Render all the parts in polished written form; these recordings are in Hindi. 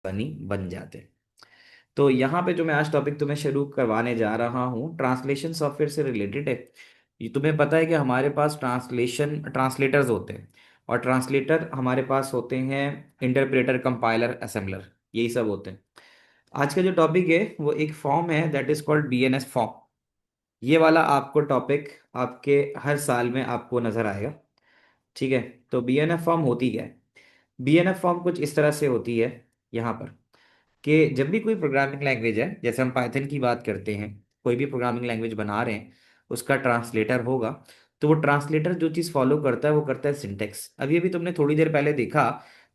फनी बन जाते। तो यहाँ पे जो मैं आज टॉपिक तुम्हें शुरू करवाने जा रहा हूँ ट्रांसलेशन सॉफ्टवेयर से रिलेटेड है। ये तुम्हें पता है कि हमारे पास ट्रांसलेटर्स होते हैं, और ट्रांसलेटर हमारे पास होते हैं इंटरप्रेटर, कंपाइलर, असेंबलर, यही सब होते हैं। आज का जो टॉपिक है वो एक फॉर्म है that is called BNS form. ये वाला आपको टॉपिक आपके हर साल में आपको नजर आएगा। ठीक है। तो बीएनएफ फॉर्म होती क्या है? बीएनएफ फॉर्म कुछ इस तरह से होती है यहाँ पर, कि जब भी कोई प्रोग्रामिंग लैंग्वेज है, जैसे हम पाइथन की बात करते हैं, कोई भी प्रोग्रामिंग लैंग्वेज बना रहे हैं, उसका ट्रांसलेटर होगा। तो वो ट्रांसलेटर जो चीज़ फॉलो करता है वो करता है सिंटेक्स। अभी अभी तुमने थोड़ी देर पहले देखा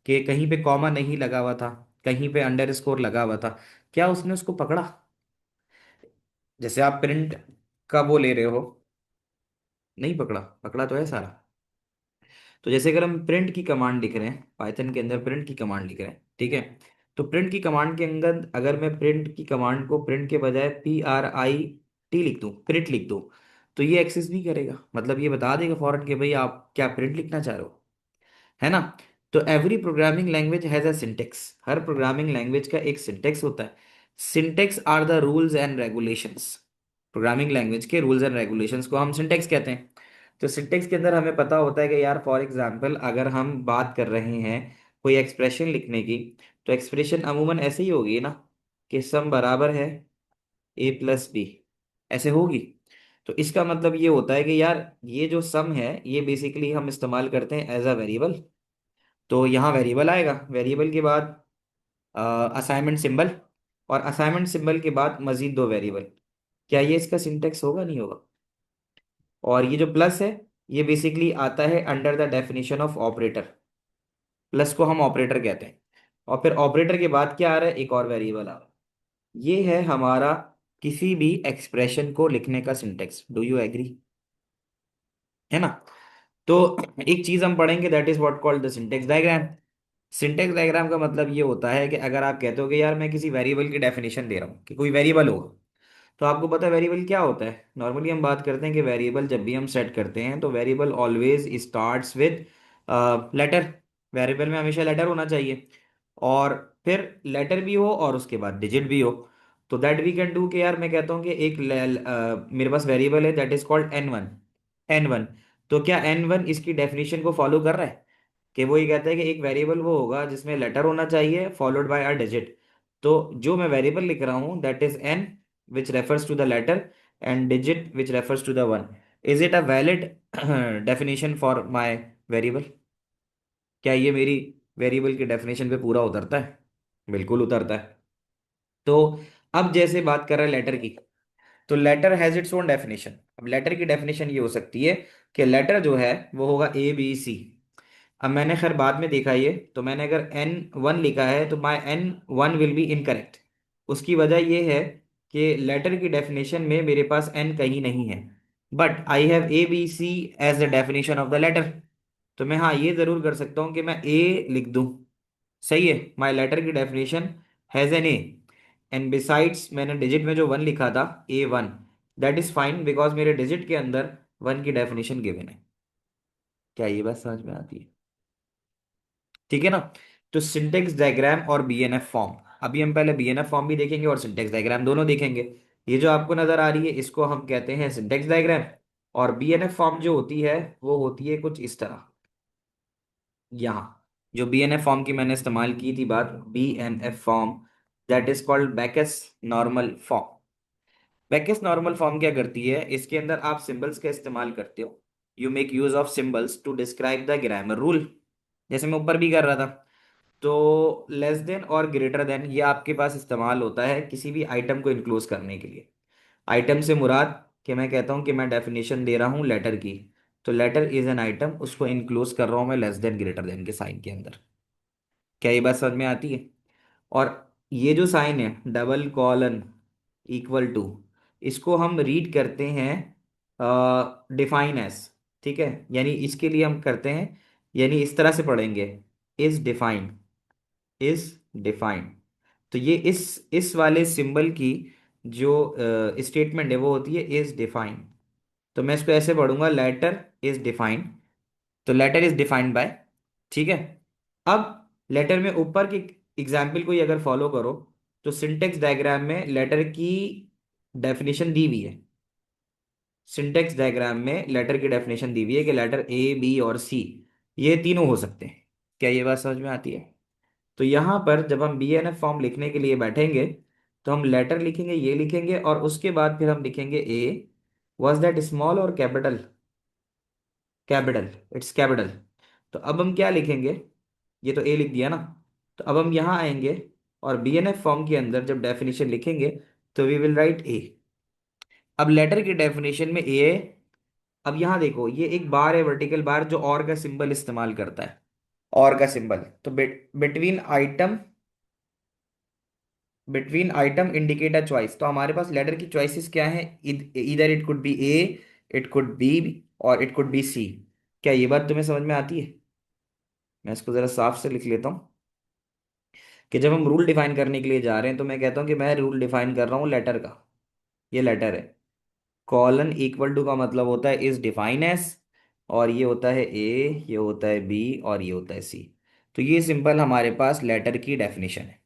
कि कहीं पे कॉमा नहीं लगा हुआ था, कहीं पे अंडरस्कोर लगा हुआ था। क्या उसने उसको पकड़ा? जैसे आप प्रिंट का वो ले रहे हो, नहीं पकड़ा, पकड़ा तो है सारा। तो जैसे अगर हम प्रिंट की कमांड लिख रहे हैं, पाइथन के अंदर प्रिंट की कमांड लिख रहे हैं, ठीक है। तो प्रिंट की कमांड के अंदर अगर मैं प्रिंट की कमांड को प्रिंट के बजाय PRIT लिख दूं, प्रिंट लिख दूं, तो ये एक्सेस नहीं करेगा। मतलब ये बता देगा फौरन कि भाई आप क्या प्रिंट लिखना चाह रहे हो, है ना। तो every programming language has a syntax. हर प्रोग्रामिंग लैंग्वेज का एक सिंटेक्स होता है। Syntax are the rules and regulations. Programming language के रूल्स एंड रेगुलेशंस को हम सिंटेक्स कहते हैं। तो सिंटेक्स के अंदर हमें पता होता है कि यार फॉर एग्जांपल अगर हम बात कर रहे हैं कोई एक्सप्रेशन लिखने की, तो एक्सप्रेशन अमूमन ऐसे ही होगी ना, कि सम बराबर है A+B, ऐसे होगी। तो इसका मतलब ये होता है कि यार ये जो सम है ये बेसिकली हम इस्तेमाल करते हैं एज अ वेरिएबल। तो यहाँ वेरिएबल आएगा, वेरिएबल के बाद असाइनमेंट सिंबल, और असाइनमेंट सिंबल के बाद मजीद दो वेरिएबल। क्या ये इसका सिंटेक्स होगा? नहीं होगा। और ये जो प्लस है, ये बेसिकली आता है under the definition of operator. Plus को हम ऑपरेटर कहते हैं। और फिर ऑपरेटर के बाद क्या आ रहा है? एक और वेरिएबल आ रहा है। ये है हमारा किसी भी एक्सप्रेशन को लिखने का सिंटेक्स। Do you agree? है ना। तो एक चीज हम पढ़ेंगे that is what called the syntax diagram. Syntax diagram का मतलब ये होता है कि अगर आप कहते हो कि यार मैं किसी वेरिएबल की डेफिनेशन दे रहा हूँ कि कोई वेरिएबल होगा, तो आपको पता है वेरिएबल क्या होता है। नॉर्मली हम बात करते हैं कि वेरिएबल जब भी हम सेट करते हैं तो variable always starts with letter. Variable में हमेशा लेटर होना चाहिए, और फिर लेटर भी हो और उसके बाद डिजिट भी हो। तो दैट वी कैन डू कि यार मैं कहता हूँ कि मेरे पास वेरिएबल है that is called N1। N1, तो क्या N1 इसकी डेफिनेशन को फॉलो कर रहा है? कि वो ये कहता है कि एक वेरिएबल वो होगा जिसमें लेटर होना चाहिए फॉलोड बाय अ डिजिट। तो जो मैं वेरिएबल लिख रहा हूँ that is N which refers to the letter and digit which refers to the one. Is it a valid definition for my variable? क्या ये मेरी वेरिएबल की डेफिनेशन पे पूरा उतरता है? बिल्कुल उतरता है। तो अब जैसे बात कर रहे हैं लेटर की, तो letter has its own definition. अब लेटर की डेफिनेशन ये हो सकती है कि लेटर जो है वो होगा ABC। अब मैंने खैर बाद में देखा ये, तो मैंने अगर N1 लिखा है तो माई N1 विल बी इनकरेक्ट। उसकी वजह ये है कि लेटर की डेफिनेशन में मेरे पास N कहीं नहीं है, but I have ABC as the definition of the letter. तो मैं हाँ ये जरूर कर सकता हूँ कि मैं A लिख दूँ। सही है, माई लेटर की definition has an A, and besides मैंने डिजिट में जो वन लिखा था A1, that is fine because मेरे डिजिट के अंदर वन की डेफिनेशन गिवन है। क्या ये बात समझ में आती है? ठीक है ना। तो सिंटेक्स डायग्राम और बीएनएफ फॉर्म, अभी हम पहले बीएनएफ फॉर्म भी देखेंगे और सिंटेक्स डायग्राम दोनों देखेंगे। ये जो आपको नजर आ रही है इसको हम कहते हैं सिंटेक्स डायग्राम। और बीएनएफ फॉर्म जो होती है वो होती है कुछ इस तरह। यहाँ जो बीएनएफ फॉर्म की मैंने इस्तेमाल की थी बात, BNF form that is called Backus normal form. Backus normal form क्या करती है? इसके अंदर आप सिंबल्स का इस्तेमाल करते हो। You make use of symbols to describe the grammar rule, जैसे मैं ऊपर भी कर रहा था। तो लेस देन और ग्रेटर देन ये आपके पास इस्तेमाल होता है किसी भी आइटम को इनक्लोज करने के लिए। आइटम से मुराद कि मैं कहता हूँ कि मैं डेफिनेशन दे रहा हूँ लेटर की, तो लेटर इज एन आइटम, उसको इनक्लोज कर रहा हूँ मैं लेस देन ग्रेटर देन के साइन के अंदर। क्या ये बात समझ में आती है? और ये जो साइन है डबल कॉलन इक्वल टू, इसको हम रीड करते हैं डिफाइन एस। ठीक है, यानी इसके लिए हम करते हैं, यानी इस तरह से पढ़ेंगे, इज डिफाइंड, इज डिफाइंड। तो ये इस वाले सिंबल की जो स्टेटमेंट है वो होती है इज डिफाइंड। तो मैं इसको ऐसे पढ़ूंगा, लेटर इज डिफाइंड। तो लेटर इज डिफाइंड बाय, ठीक है। अब लेटर में ऊपर की एग्जाम्पल को ही अगर फॉलो करो तो सिंटेक्स डायग्राम में लेटर की डेफिनेशन दी हुई है। सिंटेक्स डायग्राम में लेटर की डेफिनेशन दी हुई है कि लेटर ए बी और सी ये तीनों हो सकते हैं। क्या ये बात समझ में आती है? तो यहाँ पर जब हम BNF फॉर्म लिखने के लिए बैठेंगे तो हम लेटर लिखेंगे, ये लिखेंगे, और उसके बाद फिर हम लिखेंगे ए। वॉज दैट स्मॉल और कैपिटल? Capital, it's capital. तो अब हम क्या लिखेंगे? ये तो ए लिख दिया ना। तो अब हम यहाँ आएंगे और BNF फॉर्म के अंदर जब डेफिनेशन लिखेंगे तो वी विल राइट ए। अब लेटर की डेफिनेशन में ए है। अब यहाँ देखो, ये एक बार है, वर्टिकल बार, जो और का सिंबल इस्तेमाल करता है। और का सिंबल तो between item, between item indicate a choice. तो हमारे पास लेटर की चॉइसेस क्या है? इधर it could B A, it could B, और इट कुड बी सी। क्या ये बात तुम्हें समझ में आती है? मैं इसको जरा साफ से लिख लेता हूँ कि जब हम रूल डिफाइन करने के लिए जा रहे हैं तो मैं कहता हूँ कि मैं रूल डिफाइन कर रहा हूँ लेटर का। ये लेटर है। कॉलन इक्वल टू का मतलब होता है इज डिफाइन एस, और ये होता है ए, ये होता है बी, और ये होता है सी। तो ये सिंपल हमारे पास लेटर की डेफिनेशन है।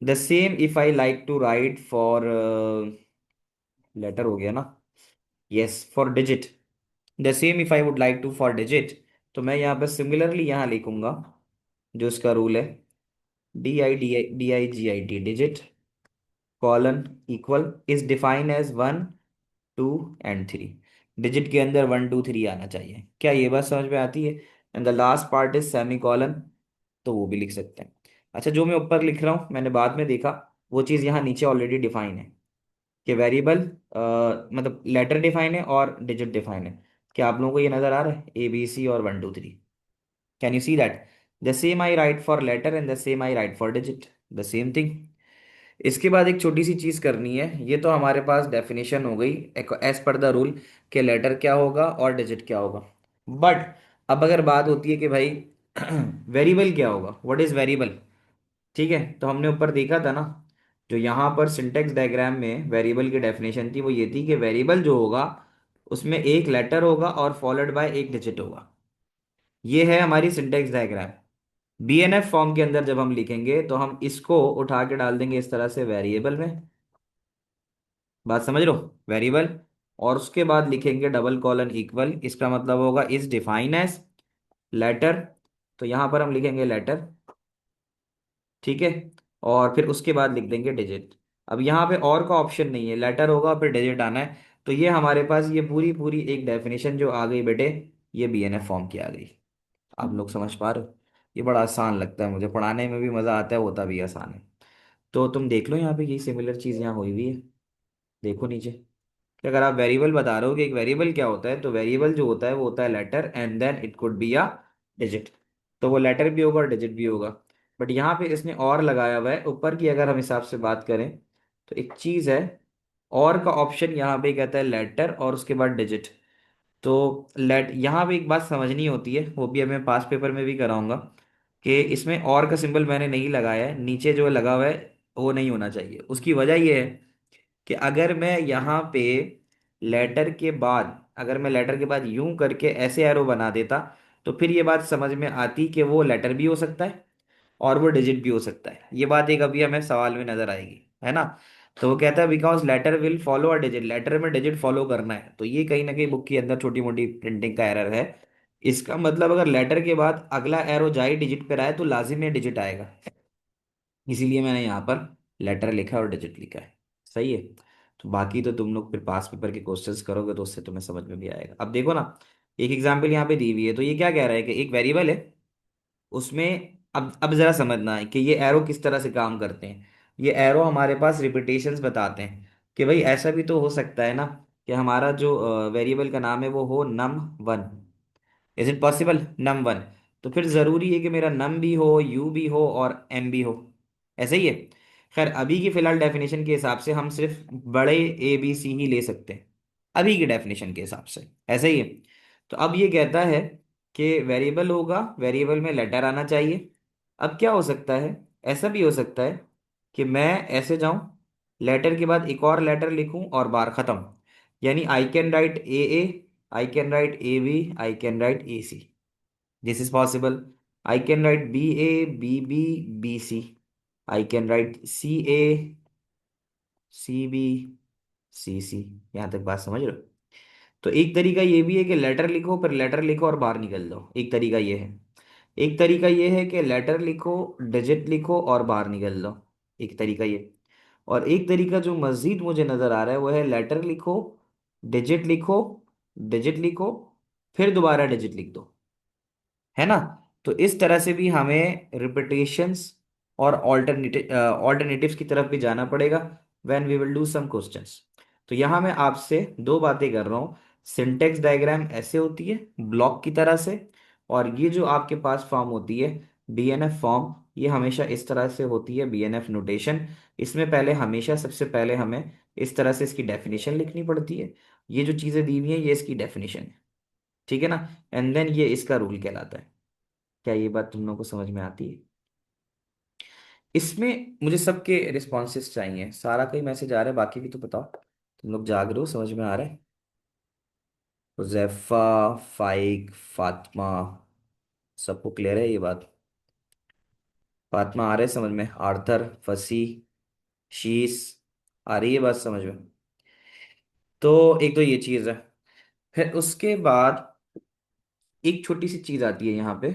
The same if I like to write for, letter हो गया ना, yes, for digit. The same if I would like to for digit, तो मैं यहाँ पर सिमिलरली यहाँ लिखूंगा जो इसका रूल है, DIGIT digit, colon equal is define as 1 2 and 3। Digit के अंदर 1 2 3 आना चाहिए। क्या ये बात समझ में आती है? And the last part is semi colon, तो वो भी लिख सकते हैं। अच्छा, जो मैं ऊपर लिख रहा हूँ मैंने बाद में देखा, वो चीज़ यहाँ नीचे ऑलरेडी डिफाइन है कि वेरिएबल, मतलब लेटर डिफाइन है और डिजिट डिफाइन है। क्या आप लोगों को ये नजर आ रहा है? ABC और 1 2 3। Can you see that? The same I write for letter and the same I write for digit, the same thing. इसके बाद एक छोटी सी चीज करनी है। ये तो हमारे पास डेफिनेशन हो गई एज पर द रूल कि लेटर क्या होगा और डिजिट क्या होगा। बट अब अगर बात होती है कि भाई वेरिएबल क्या होगा, व्हाट इज वेरिएबल? ठीक है, तो हमने ऊपर देखा था ना, जो यहाँ पर सिंटेक्स डायग्राम में वेरिएबल की डेफिनेशन थी वो ये थी कि वेरिएबल जो होगा उसमें एक लेटर होगा और फॉलोड बाय एक डिजिट होगा। ये है हमारी सिंटेक्स डायग्राम। BNF फॉर्म के अंदर जब हम लिखेंगे तो हम इसको उठा के डाल देंगे इस तरह से वेरिएबल में। बात समझ लो, वेरिएबल, और उसके बाद लिखेंगे डबल कॉलन इक्वल, इसका मतलब होगा इज डिफाइन एज लेटर। तो यहां पर हम लिखेंगे लेटर, ठीक है, और फिर उसके बाद लिख देंगे डिजिट। अब यहाँ पे और का ऑप्शन नहीं है, लेटर होगा फिर डिजिट आना है। तो ये हमारे पास ये पूरी पूरी एक डेफिनेशन जो आ गई बेटे, ये BNF फॉर्म की आ गई। आप लोग समझ पा रहे हो? ये बड़ा आसान लगता है मुझे, पढ़ाने में भी मज़ा आता है, होता भी आसान है। तो तुम देख लो यहाँ पे यही सिमिलर चीज़ यहाँ हुई हुई है। देखो नीचे कि अगर आप वेरिएबल बता रहे हो कि एक वेरिएबल क्या होता है, तो वेरिएबल जो होता है वो होता है letter and then it could be a digit. तो वो लेटर भी होगा और डिजिट भी होगा। बट यहाँ पे इसने और लगाया हुआ है ऊपर की, अगर हम हिसाब से बात करें तो एक चीज़ है, और का ऑप्शन यहाँ पे कहता है लेटर और उसके बाद डिजिट। तो लेट यहाँ पे एक बात समझनी होती है, वो भी मैं पास पेपर में भी कराऊंगा, कि इसमें और का सिंबल मैंने नहीं लगाया है, नीचे जो लगा हुआ है वो नहीं होना चाहिए। उसकी वजह ये है कि अगर मैं यहाँ पे लेटर के बाद, अगर मैं लेटर के बाद यूं करके ऐसे एरो बना देता तो फिर ये बात समझ में आती कि वो लेटर भी हो सकता है और वो डिजिट भी हो सकता है। ये बात एक अभी हमें सवाल में नजर आएगी, है ना? तो वो कहता है because letter will follow a digit, letter में डिजिट फॉलो करना है। तो ये कहीं ना कहीं बुक के अंदर छोटी मोटी प्रिंटिंग का एरर है। इसका मतलब अगर लेटर के बाद अगला एरो जाए डिजिट पर आए तो लाजिम है डिजिट आएगा। इसीलिए मैंने यहाँ पर लेटर लिखा और डिजिट लिखा है। सही है। तो बाकी तो तुम लोग फिर पास पेपर के क्वेश्चंस करोगे तो उससे तुम्हें समझ में भी आएगा। अब देखो ना, एक एग्जाम्पल यहाँ पे दी हुई है। तो ये क्या कह रहा है कि एक वेरिएबल है, उसमें अब जरा समझना है कि ये एरो किस तरह से काम करते हैं। ये एरो हमारे पास रिपीटेशंस बताते हैं कि भाई ऐसा भी तो हो सकता है ना कि हमारा जो वेरिएबल का नाम है वो हो num1। Is it possible? num1। तो फिर जरूरी है कि मेरा num भी हो, u भी हो और m भी हो। ऐसा ही है। खैर अभी की फिलहाल डेफिनेशन के हिसाब से हम सिर्फ बड़े ABC ही ले सकते हैं, अभी की डेफिनेशन के हिसाब से। ऐसा ही है। तो अब ये कहता है कि वेरिएबल होगा, वेरिएबल में लेटर आना चाहिए। अब क्या हो सकता है? ऐसा भी हो सकता है कि मैं ऐसे जाऊं, लेटर के बाद एक और लेटर लिखूं और बार खत्म। यानी I can write AA, I can write AB, I can write AC। This is possible. I can write B I can write C B यहाँ तक बात समझ रहे हो? तो एक तरीका ये भी है कि लेटर लिखो, फिर लेटर लिखो और बाहर निकल दो, एक तरीका ये है। एक तरीका ये है कि लेटर लिखो, डिजिट लिखो और बाहर निकल दो, एक तरीका ये। और एक तरीका जो मजीद मुझे नजर आ रहा है वो है लेटर लिखो, डिजिट लिखो, डिजिट लिखो, फिर दोबारा डिजिट लिख दो, है ना? तो इस तरह से भी हमें रिपीटेशंस और ऑल्टरनेटिव्स की तरफ भी जाना पड़ेगा when we will do some questions. तो यहाँ मैं आपसे दो बातें कर रहा हूँ। सिंटेक्स डायग्राम ऐसे होती है ब्लॉक की तरह से, और ये जो आपके पास फॉर्म होती है बीएनएफ फॉर्म, ये हमेशा इस तरह से होती है बीएनएफ नोटेशन। इसमें पहले हमेशा सबसे पहले हमें इस तरह से इसकी डेफिनेशन लिखनी पड़ती है। ये जो चीज़ें दी हुई हैं ये इसकी डेफिनेशन है, ठीक है ना? एंड देन ये इसका रूल कहलाता है। क्या ये बात तुम लोगों को समझ में आती है? इसमें मुझे सबके रिस्पॉन्सेस चाहिए, सारा का ही मैसेज आ रहा है, बाकी भी तो बताओ। तुम लोग जाग रहे हो, समझ में आ रहा है? हुजैफा, फाइक, फातिमा, सबको क्लियर है ये बात? फातिमा आ रहा है समझ में? आर्थर, फसी, शीस, आ रही है बात समझ में? तो एक तो ये चीज़ है। फिर उसके बाद एक छोटी सी चीज़ आती है यहाँ पे,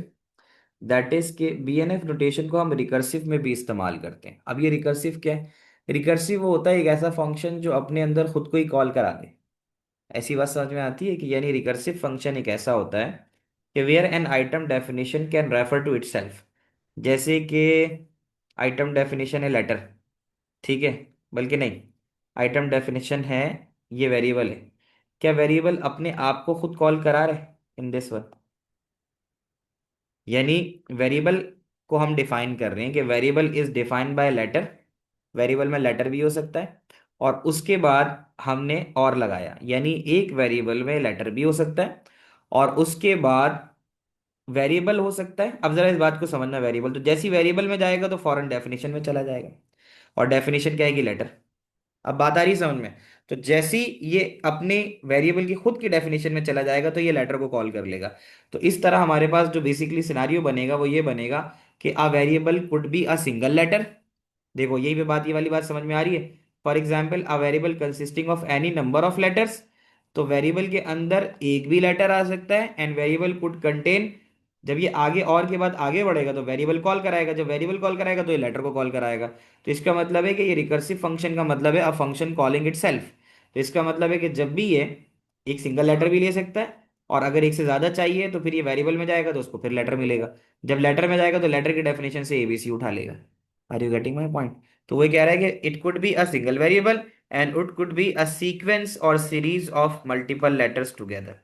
दैट इज के बीएनएफ नोटेशन को हम रिकर्सिव में भी इस्तेमाल करते हैं। अब ये रिकर्सिव क्या है? रिकर्सिव वो होता है एक ऐसा फंक्शन जो अपने अंदर खुद को ही कॉल करा दे। ऐसी बात समझ में आती है कि यानी रिकर्सिव फंक्शन एक ऐसा होता है कि where an item definition can refer to itself. जैसे कि आइटम डेफिनेशन है लेटर, ठीक है? बल्कि नहीं, आइटम डेफिनेशन है ये वेरिएबल है। क्या वेरिएबल अपने आप को खुद कॉल करा रहे इन दिस वन? यानी वेरिएबल को हम डिफाइन कर रहे हैं कि variable is defined by letter. Variable में लेटर भी हो सकता है, और उसके बाद हमने और लगाया, यानी एक वेरिएबल में लेटर भी हो सकता है और उसके बाद वेरिएबल हो सकता है। अब जरा इस बात को समझना, वेरिएबल तो जैसी वेरिएबल में जाएगा तो फॉरेन डेफिनेशन में चला जाएगा, और डेफिनेशन क्या है कि लेटर। अब बात आ रही है समझ में? तो जैसी ये अपने वेरिएबल की खुद की डेफिनेशन में चला जाएगा तो ये लेटर को कॉल कर लेगा। तो इस तरह हमारे पास जो बेसिकली सिनारियो बनेगा वो ये बनेगा कि a variable could be a single letter. देखो यही पे बात, ये वाली बात समझ में आ रही है? For example a variable consisting of any number of letters. तो वेरिएबल के अंदर एक भी लेटर आ सकता है, एंड वेरिएबल कुड कंटेन। जब ये आगे और के बाद आगे बढ़ेगा तो वेरिएबल कॉल कराएगा, जब वेरिएबल कॉल कराएगा तो ये लेटर को कॉल कराएगा। तो इसका मतलब है कि ये रिकर्सिव फंक्शन का मतलब है अ फंक्शन कॉलिंग इटसेल्फ। तो इसका मतलब है कि जब भी ये एक सिंगल लेटर भी ले सकता है, और अगर एक से ज्यादा चाहिए तो फिर ये वेरिएबल में जाएगा तो उसको फिर लेटर मिलेगा। जब लेटर में जाएगा तो लेटर की डेफिनेशन से एबीसी उठा लेगा। Are you getting my point? तो वो कह रहा है कि it could be a single variable and it could be a sequence और series of multiple letters together.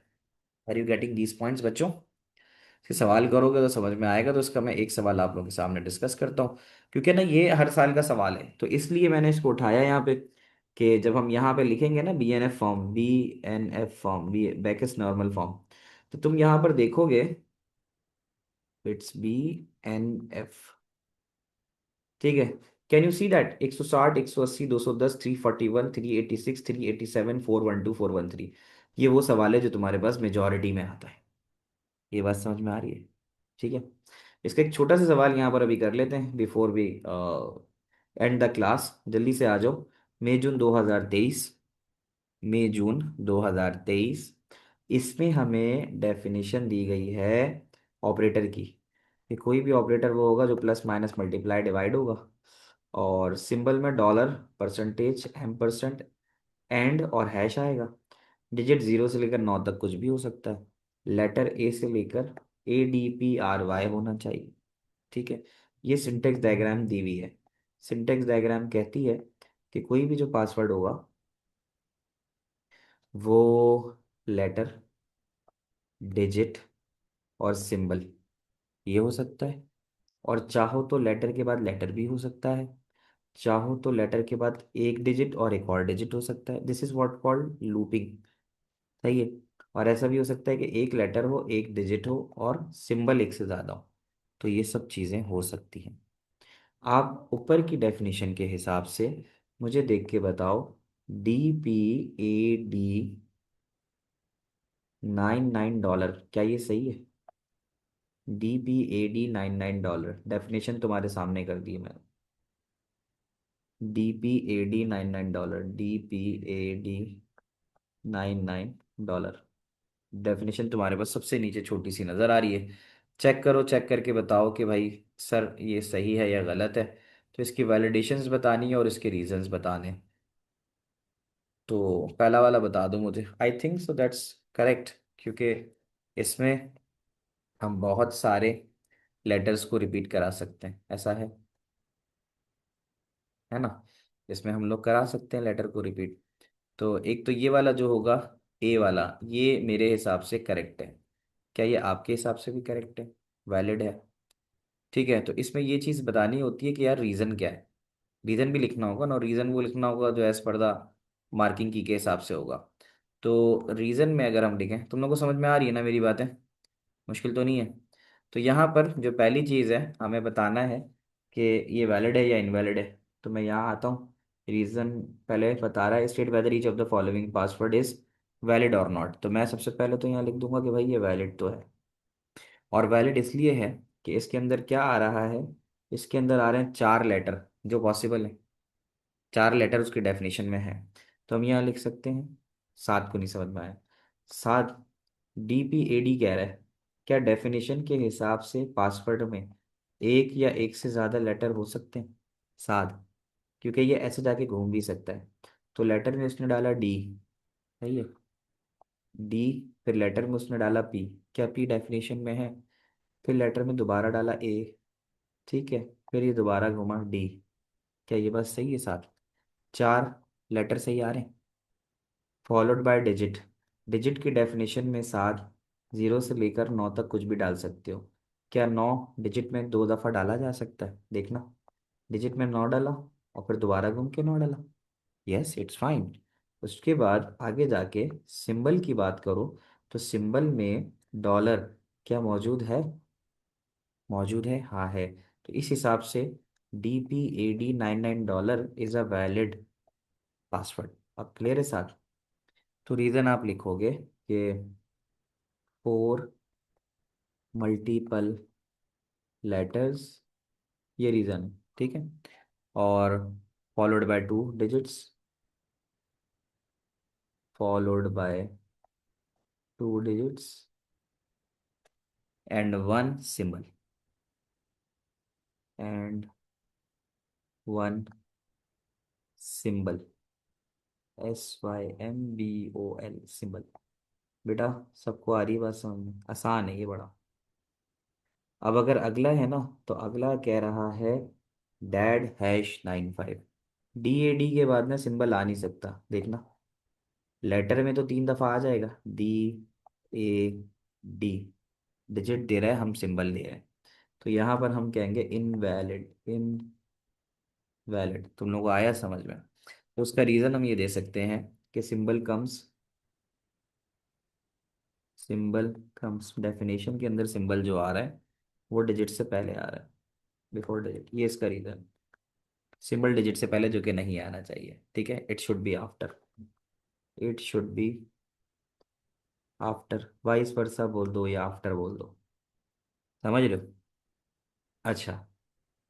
Are you getting these points बच्चों? से सवाल करोगे तो समझ में आएगा। तो इसका मैं एक सवाल आप लोगों के सामने डिस्कस करता हूँ, क्योंकि ना ये हर साल का सवाल है, तो इसलिए मैंने इसको उठाया यहाँ पे। कि जब हम यहाँ पे लिखेंगे ना बी बैकस नॉर्मल फॉर्म, तो तुम यहाँ पर देखोगे इट्स BNF, ठीक है? कैन यू सी दैट 160, 180, 210, 341, 386, 387, 412, 413, ये वो सवाल है जो तुम्हारे पास मेजोरिटी में आता है। ये बात समझ में आ रही है? ठीक है। इसका एक छोटा सा सवाल यहाँ पर अभी कर लेते हैं before we end the class. जल्दी से आ जाओ। मई जून 2023, मई जून 2023, इसमें हमें डेफिनेशन दी गई है ऑपरेटर की, कि कोई भी ऑपरेटर वो होगा जो प्लस माइनस मल्टीप्लाई डिवाइड होगा, और सिंबल में डॉलर, परसेंटेज, M%, एंड और हैश आएगा। डिजिट 0 से लेकर 9 तक कुछ भी हो सकता है। लेटर ए से लेकर ADPRY होना चाहिए, ठीक है? ये सिंटेक्स डायग्राम दी हुई है। सिंटेक्स डायग्राम कहती है कि कोई भी जो पासवर्ड होगा वो लेटर, डिजिट और सिंबल ये हो सकता है, और चाहो तो लेटर के बाद लेटर भी हो सकता है, चाहो तो लेटर के बाद एक डिजिट और एक और डिजिट हो सकता है। This is what called looping, सही है? और ऐसा भी हो सकता है कि एक लेटर हो, एक डिजिट हो और सिंबल एक से ज़्यादा हो। तो ये सब चीज़ें हो सकती हैं। आप ऊपर की डेफिनेशन के हिसाब से मुझे देख के बताओ, DPAD $99, क्या ये सही है? DPAD 99 डॉलर, डेफिनेशन तुम्हारे सामने कर दी मैंने। DPAD 99 dollar, DPAD 99 dollar, definition तुम्हारे पास सबसे नीचे छोटी सी नज़र आ रही है। चेक करो, चेक करके बताओ कि भाई सर ये सही है या गलत है। तो इसकी वैलिडेशंस बतानी है और इसके रीजंस बताने हैं। तो पहला वाला बता दो मुझे, I think so that's correct, क्योंकि इसमें हम बहुत सारे लेटर्स को रिपीट करा सकते हैं, ऐसा है ना। इसमें हम लोग करा सकते हैं लेटर को रिपीट। तो एक तो ये वाला जो होगा, ए वाला, ये मेरे हिसाब से करेक्ट है। क्या ये आपके हिसाब से भी करेक्ट है, वैलिड है? ठीक है, तो इसमें ये चीज़ बतानी होती है कि यार रीज़न क्या है। रीज़न भी लिखना होगा ना, रीज़न वो लिखना होगा जो एज पर द मार्किंग की के हिसाब से होगा। तो रीज़न में अगर हम लिखें, तुम लोग को समझ में आ रही है ना मेरी बातें, मुश्किल तो नहीं है। तो यहाँ पर जो पहली चीज़ है हमें बताना है कि ये वैलिड है या इनवैलिड है। तो मैं यहाँ आता हूँ, रीज़न पहले बता रहा है state whether each of the following password is valid और नॉट। तो मैं सबसे पहले तो यहाँ लिख दूंगा कि भाई ये वैलिड तो है। और वैलिड इसलिए है कि इसके अंदर क्या आ रहा है, इसके अंदर आ रहे हैं 4 लेटर जो पॉसिबल है। 4 लेटर उसकी डेफिनेशन में है। तो हम यहाँ लिख सकते हैं, 7 को नहीं समझ में आया, 7। DPAD कह रहा है, क्या डेफिनेशन के हिसाब से पासवर्ड में एक या एक से ज़्यादा लेटर हो सकते हैं? 7, क्योंकि ये ऐसे जाके घूम भी सकता है। तो लेटर में उसने डाला डी, सही है, डी। फिर लेटर में उसने डाला पी, क्या पी डेफिनेशन में है? फिर लेटर में दोबारा डाला ए, ठीक है। फिर ये दोबारा घुमा डी, क्या ये बात सही है? 7, 4 लेटर सही आ रहे हैं। फॉलोड बाय डिजिट, डिजिट की डेफिनेशन में 7, 0 से लेकर 9 तक कुछ भी डाल सकते हो। क्या 9 डिजिट में 2 दफ़ा डाला जा सकता है? देखना, डिजिट में 9 डाला और फिर दोबारा घूम के 9 डाला, यस इट्स फाइन। उसके बाद आगे जाके सिंबल की बात करो, तो सिंबल में डॉलर क्या मौजूद है? मौजूद है, हाँ है। तो इस हिसाब से DPAD 99 dollar is a valid password. अब क्लियर है साथ? तो रीज़न आप लिखोगे कि फोर मल्टीपल लेटर्स, ये रीज़न है, ठीक है। और followed by 2 digits, followed by 2 digits and 1 symbol, and 1 symbol, SYMBOL symbol. बेटा सबको आ रही है बात समझ में? आसान है ये बड़ा। अब अगर अगला है ना, तो अगला कह रहा है DAD#95। DAD के बाद ना सिंबल आ नहीं सकता, देखना। लेटर में तो 3 दफ़ा आ जाएगा, DAD, डिजिट दे रहा है, हम सिंबल दे रहे हैं। तो यहाँ पर हम कहेंगे इनवैलिड, इनवैलिड। तुम लोगों को आया समझ में? तो उसका रीज़न हम ये दे सकते हैं कि सिंबल कम्स डेफिनेशन के अंदर सिंबल जो आ रहा है वो डिजिट से पहले आ रहा है, बिफोर डिजिट, ये इसका रीज़न। सिंबल डिजिट से पहले, जो कि नहीं आना चाहिए, ठीक है। It should be after, it should be after, vice versa बोल दो या आफ्टर बोल दो, समझ रहे हो? अच्छा,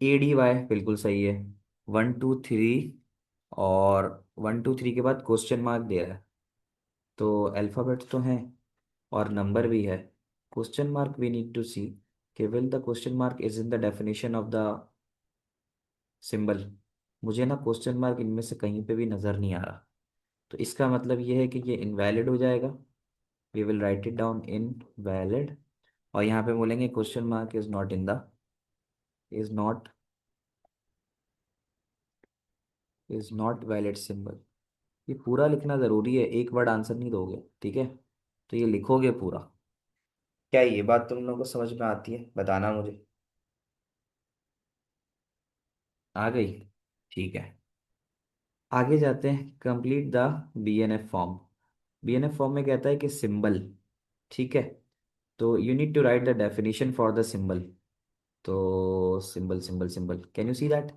ADY बिल्कुल सही है। 1 2 3, और 1 2 3 के बाद क्वेश्चन मार्क दे रहा है, तो अल्फ़ाबेट तो हैं और नंबर भी है। Question mark we need to see कि will the question mark is in the definition of the symbol. मुझे ना क्वेश्चन मार्क इनमें से कहीं पे भी नज़र नहीं आ रहा। तो इसका मतलब ये है कि ये इनवैलिड हो जाएगा। We will write it down invalid. और यहाँ पे बोलेंगे question mark is not valid symbol. ये पूरा लिखना ज़रूरी है, एक वर्ड आंसर नहीं दोगे, ठीक है। तो ये लिखोगे पूरा। क्या ये बात तुम लोगों को समझ में आती है? बताना मुझे। आ गई, ठीक है। आगे जाते हैं, complete the BNF form. BNF form में कहता है कि सिंबल, ठीक है। तो you need to write the definition for the symbol. तो symbol symbol symbol, can you see that?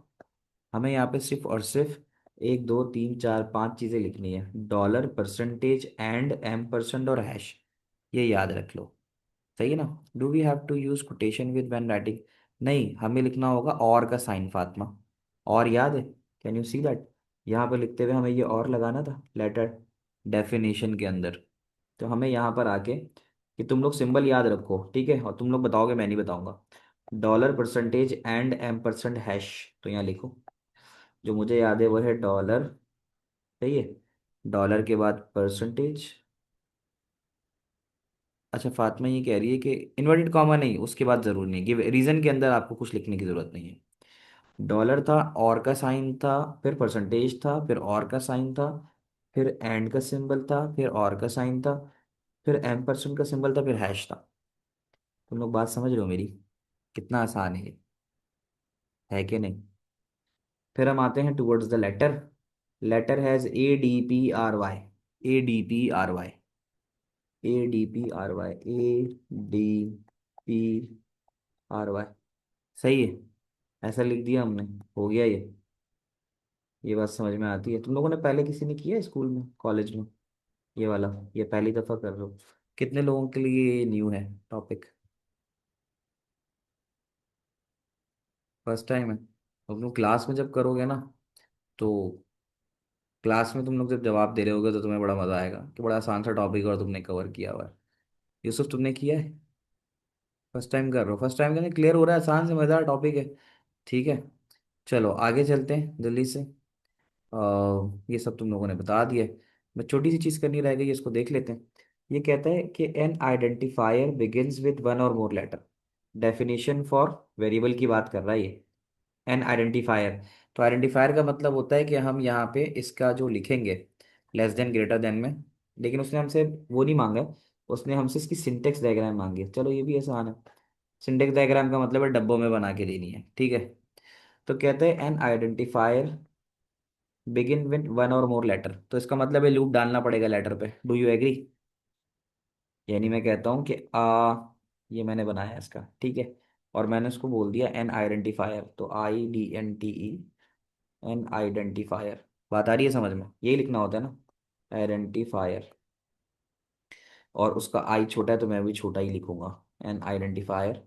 हमें यहाँ पे सिर्फ और सिर्फ 1 2 3 4 5 चीज़ें लिखनी है, डॉलर, परसेंटेज, एंड, M% और हैश, ये याद रख लो। सही है ना। Do we have to use quotation with when writing? नहीं, हमें लिखना होगा और का साइन फातिमा। और याद है? Can you see that? यहाँ पर लिखते हुए हमें ये और लगाना था लेटर डेफिनेशन के अंदर। तो हमें यहाँ पर आके कि तुम लोग सिंबल याद रखो, ठीक है, और तुम लोग बताओगे, मैं नहीं बताऊंगा। Dollar percentage and M percent hash. तो यहाँ लिखो, जो मुझे याद है वो है डॉलर। सही है। डॉलर के बाद परसेंटेज। अच्छा, फातिमा ये कह रही है कि इन्वर्टेड कॉमा नहीं, उसके बाद जरूर नहीं, कि रीजन के अंदर आपको कुछ लिखने की जरूरत नहीं है। डॉलर था, और का साइन था, फिर परसेंटेज था, फिर और का साइन था, फिर एंड का सिंबल था, फिर और का साइन था, फिर एम परसेंट का सिंबल था, फिर हैश था। तुम लोग बात समझ रहे हो मेरी? कितना आसान है ये, है कि नहीं? फिर हम आते हैं towards the letter. Letter has ADPRY। ADPRY। ADPRY। ADPRY। सही है। ऐसा लिख दिया हमने, हो गया ये। ये बात समझ में आती है? तुम लोगों ने पहले किसी ने किया है स्कूल में, कॉलेज में? ये वाला, ये पहली दफा कर रहे हो? कितने लोगों के लिए ये न्यू है टॉपिक? फर्स्ट टाइम है? तुम लोग क्लास में जब करोगे ना, तो क्लास में तुम लोग जब जवाब दे रहे होगे तो तुम्हें बड़ा मजा आएगा कि बड़ा आसान सा टॉपिक और तुमने कवर किया हुआ है। यूसुफ, तुमने किया है? फर्स्ट टाइम कर रहे हो? फर्स्ट टाइम के लिए क्लियर हो रहा है, आसान से मजेदार टॉपिक है। ठीक है, चलो आगे चलते हैं जल्दी से। ये सब तुम लोगों ने बता दिया है। मैं छोटी सी चीज़ करनी रह गई, इसको देख लेते हैं। ये कहता है कि N identifier begins with one और more letter. Definition for variable की बात कर रहा है ये, एन आइडेंटिफायर। तो आइडेंटिफायर का मतलब होता है कि हम यहाँ पे इसका जो लिखेंगे लेस देन ग्रेटर देन में। लेकिन उसने हमसे वो नहीं मांगा, उसने हमसे इसकी सिंटेक्स डायग्राम मांगी है। चलो ये भी आसान है। सिंटेक्स डायग्राम का मतलब है डब्बों में बना के देनी है, ठीक है। तो कहते हैं N identifier begin with one और मोर लेटर, तो इसका मतलब है लूप डालना पड़ेगा लेटर पे। Do you agree? यानी मैं कहता हूँ कि ये मैंने बनाया इसका, ठीक है, और मैंने उसको बोल दिया एन आइडेंटिफायर, तो एन आइडेंटिफायर। बात आ रही है समझ में? यही लिखना होता है ना, आइडेंटिफायर। और उसका आई छोटा है तो मैं भी छोटा ही लिखूंगा, एन आइडेंटिफायर।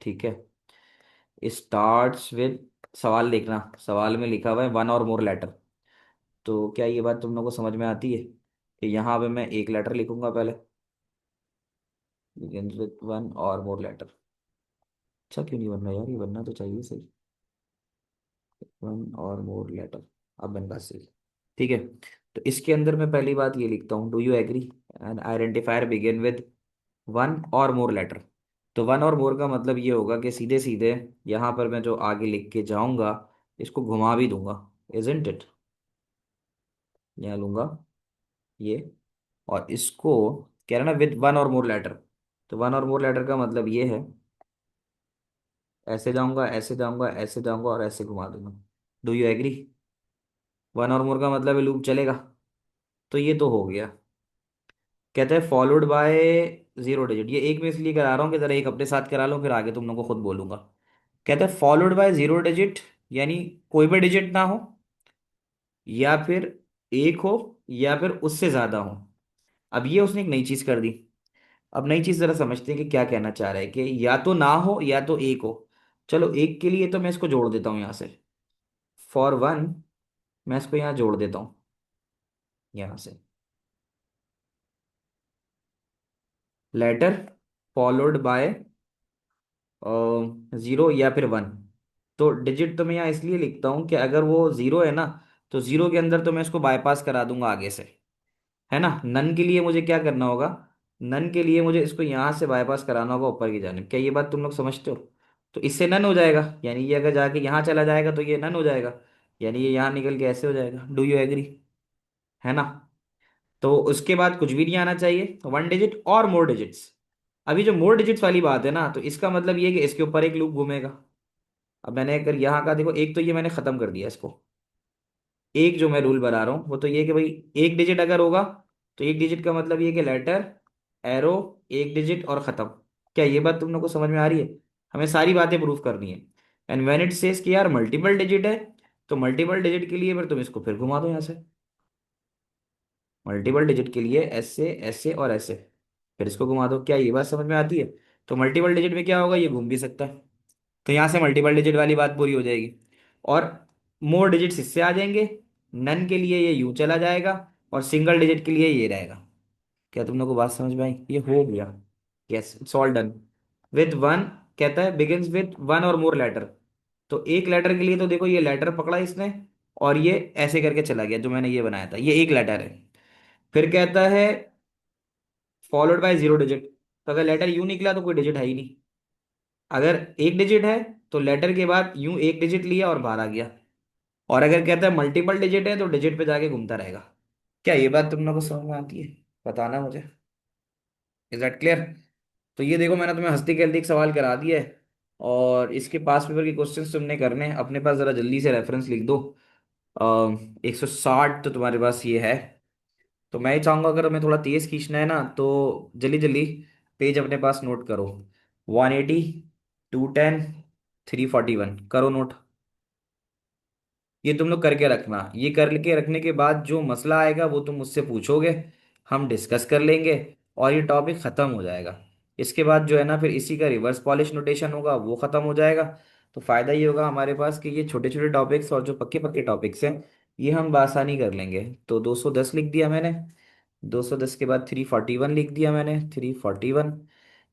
ठीक है। स्टार्ट्स विद, सवाल लिखना, सवाल में लिखा हुआ है वन और मोर लेटर। तो क्या ये बात तुम लोगों को समझ में आती है कि यहाँ पे मैं एक लेटर लिखूंगा पहले, begins with वन और मोर लेटर। अच्छा क्यों नहीं बनना यार, ये बनना तो चाहिए सही। वन और मोर लेटर, अब बन बात सही। ठीक है। तो इसके अंदर मैं पहली बात ये लिखता हूँ, do you agree? An identifier begin with one और मोर लेटर। तो वन और मोर का मतलब ये होगा कि सीधे सीधे यहाँ पर मैं जो आगे लिख के जाऊंगा, इसको घुमा भी दूंगा, इजंट इट? यहाँ लूंगा ये, और इसको कह रहा ना विद वन और मोर लेटर। तो वन और मोर लेटर का मतलब ये है, ऐसे जाऊंगा, ऐसे जाऊंगा, ऐसे जाऊंगा और ऐसे घुमा दूंगा। Do you agree? वन और मोर का मतलब है लूप चलेगा। तो ये तो हो गया। कहते हैं फॉलोड बाय जीरो डिजिट। ये एक में इसलिए करा रहा हूँ कि जरा एक अपने साथ करा लो, फिर आगे तुम लोगों को खुद बोलूंगा। कहते हैं फॉलोड बाय जीरो डिजिट, यानी कोई भी डिजिट ना हो, या फिर एक हो, या फिर उससे ज्यादा हो। अब ये उसने एक नई चीज कर दी। अब नई चीज जरा समझते हैं कि क्या कहना चाह रहा है, कि या तो ना हो या तो एक हो। चलो एक के लिए तो मैं इसको जोड़ देता हूँ यहाँ से, फॉर वन मैं इसको यहाँ जोड़ देता हूँ, यहाँ से लेटर फॉलोड बाय जीरो या फिर वन। तो डिजिट तो मैं यहाँ इसलिए लिखता हूँ कि अगर वो जीरो है ना, तो जीरो के अंदर तो मैं इसको बाईपास करा दूंगा आगे से, है ना। नन के लिए मुझे क्या करना होगा? नन के लिए मुझे इसको यहाँ से बाईपास कराना होगा ऊपर की जानिब। क्या ये बात तुम लोग समझते हो? तो इससे नन हो जाएगा, यानी ये अगर जाके यहाँ चला जाएगा तो ये नन हो जाएगा, यानी ये यहाँ निकल के ऐसे हो जाएगा। Do you agree? है ना। तो उसके बाद कुछ भी नहीं आना चाहिए, वन डिजिट और मोर डिजिट्स। अभी जो मोर डिजिट्स वाली बात है ना, तो इसका मतलब ये कि इसके ऊपर एक लूप घूमेगा। अब मैंने अगर यहाँ का देखो, एक तो ये मैंने खत्म कर दिया इसको। एक जो मैं रूल बना रहा हूँ वो तो ये कि भाई एक डिजिट अगर होगा, तो एक डिजिट का मतलब ये कि लेटर, एरो, एक डिजिट और खत्म। क्या ये बात तुम लोग को समझ में आ रही है? हमें सारी बातें प्रूफ करनी है। एंड व्हेन इट सेज कि यार मल्टीपल डिजिट है, तो मल्टीपल डिजिट के लिए फिर तुम इसको फिर घुमा दो यहाँ से। मल्टीपल डिजिट के लिए ऐसे, ऐसे और ऐसे, फिर इसको घुमा दो। क्या ये बात समझ में आती है? तो मल्टीपल डिजिट में क्या होगा, ये घूम भी सकता है। तो यहाँ से मल्टीपल डिजिट वाली बात पूरी हो जाएगी। और मोर डिजिट्स इससे आ जाएंगे, नन के लिए ये यू चला जाएगा, और सिंगल डिजिट के लिए ये रहेगा। क्या तुम लोग को बात समझ में आई? ये हो गया। Yes, it's all done. With one, कहता है बिगिंस विद वन और मोर लेटर। तो एक लेटर के लिए तो देखो, ये लेटर पकड़ा इसने, और ये ऐसे करके चला गया, जो मैंने ये बनाया था, ये एक लेटर है। फिर कहता है फॉलोड बाय जीरो डिजिट। तो अगर लेटर यू निकला तो कोई डिजिट है ही नहीं। अगर एक डिजिट है तो लेटर के बाद यूं एक डिजिट लिया और बाहर आ गया। और अगर कहता है मल्टीपल डिजिट है तो डिजिट पे जाके घूमता रहेगा। क्या ये बात तुम लोगों को समझ में आती है? बताना मुझे। Is that clear? तो ये देखो, मैंने तुम्हें हंसती खेलती एक सवाल करा दिया है। और इसके पास पेपर के क्वेश्चंस तुमने करने हैं अपने पास, जरा जल्दी से रेफरेंस लिख दो। 160 तो तुम्हारे पास ये है। तो मैं ही चाहूंगा, अगर हमें थोड़ा तेज खींचना है ना, तो जल्दी जल्दी पेज अपने पास नोट करो। 180, 210, 341 करो नोट। ये तुम लोग करके रखना। ये करके रखने के बाद जो मसला आएगा वो तुम मुझसे पूछोगे, हम डिस्कस कर लेंगे, और ये टॉपिक खत्म हो जाएगा। इसके बाद जो है ना, फिर इसी का रिवर्स पॉलिश नोटेशन होगा, वो खत्म हो जाएगा। तो फायदा ये होगा हमारे पास कि ये छोटे छोटे टॉपिक्स और जो पक्के पक्के टॉपिक्स हैं, ये हम बासानी कर लेंगे। तो 210 लिख दिया मैंने। 210 के बाद 341 लिख दिया मैंने, 341।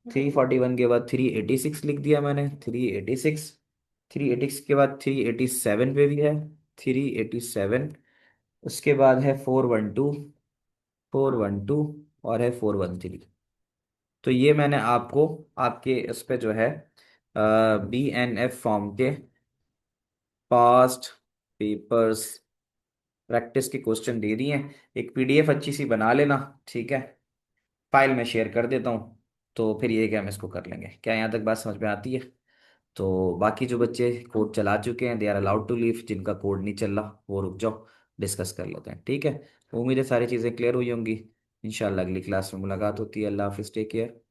341 के बाद 386 लिख दिया मैंने, 386। 386 के बाद 387 पे भी है, 387। उसके बाद है 412, 412, और है 413। तो ये मैंने आपको आपके उस पे जो है BNF फॉर्म के पास्ट पेपर्स प्रैक्टिस के क्वेश्चन दे दिए हैं। एक PDF अच्छी सी बना लेना, ठीक है? फाइल में शेयर कर देता हूँ। तो फिर ये क्या, हम इसको कर लेंगे क्या? यहाँ तक बात समझ में आती है? तो बाकी जो बच्चे कोड चला चुके हैं, they are allowed to leave. जिनका कोड नहीं चल रहा वो रुक जाओ, डिस्कस कर लेते हैं, ठीक है? उम्मीद है सारी चीज़ें क्लियर हुई होंगी। इंशाल्लाह अगली क्लास में मुलाकात होती है। अल्लाह हाफिज़, टेक केयर।